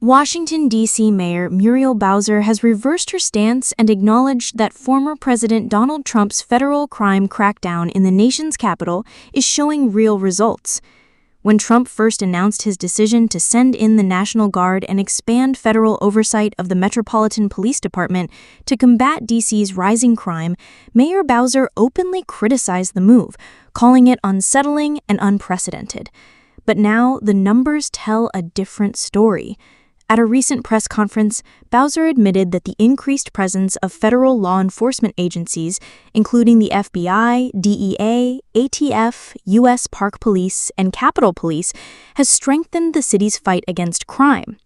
Washington, D.C. Mayor Muriel Bowser has reversed her stance and acknowledged that former President Donald Trump's federal crime crackdown in the nation's capital is showing real results. When Trump first announced his decision to send in the National Guard and expand federal oversight of the Metropolitan Police Department to combat D.C.'s rising crime, Mayor Bowser openly criticized the move, calling it unsettling and unprecedented. But now the numbers tell a different story. At a recent press conference, Bowser admitted that the increased presence of federal law enforcement agencies, including the FBI, DEA, ATF, U.S. Park Police, and Capitol Police, has strengthened the city's fight against crime.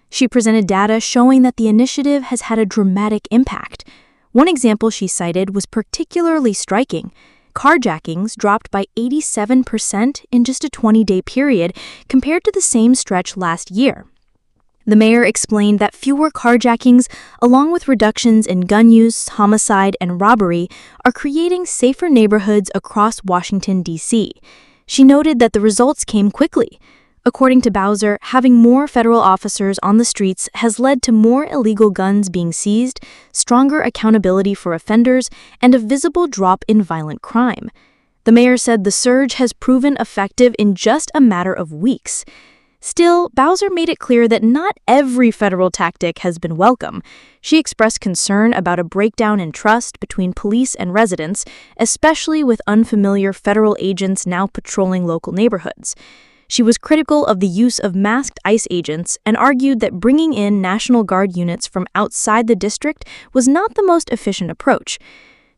She presented data showing that the initiative has had a dramatic impact. One example she cited was particularly striking. Carjackings dropped by 87% in just a 20-day period compared to the same stretch last year. The mayor explained that fewer carjackings, along with reductions in gun use, homicide, and robbery, are creating safer neighborhoods across Washington, D.C. She noted that the results came quickly. According to Bowser, having more federal officers on the streets has led to more illegal guns being seized, stronger accountability for offenders, and a visible drop in violent crime. The mayor said the surge has proven effective in just a matter of weeks. Still, Bowser made it clear that not every federal tactic has been welcome. She expressed concern about a breakdown in trust between police and residents, especially with unfamiliar federal agents now patrolling local neighborhoods. She was critical of the use of masked ICE agents and argued that bringing in National Guard units from outside the district was not the most efficient approach.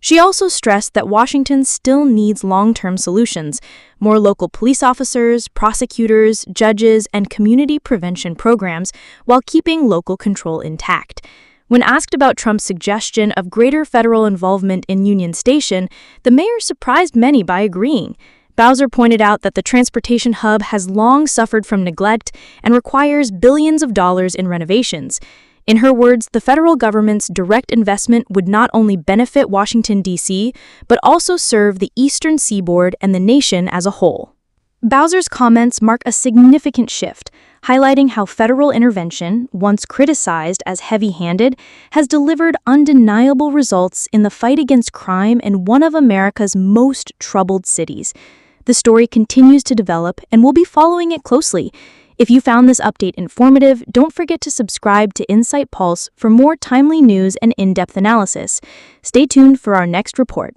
She also stressed that Washington still needs long-term solutions, more local police officers, prosecutors, judges, and community prevention programs, while keeping local control intact. When asked about Trump's suggestion of greater federal involvement in Union Station, the mayor surprised many by agreeing. Bowser pointed out that the transportation hub has long suffered from neglect and requires billions of dollars in renovations. In her words, the federal government's direct investment would not only benefit Washington, D.C., but also serve the eastern seaboard and the nation as a whole. Bowser's comments mark a significant shift, highlighting how federal intervention, once criticized as heavy-handed, has delivered undeniable results in the fight against crime in one of America's most troubled cities. The story continues to develop, and we'll be following it closely. If you found this update informative, don't forget to subscribe to InsightPulse for more timely news and in-depth analysis. Stay tuned for our next report.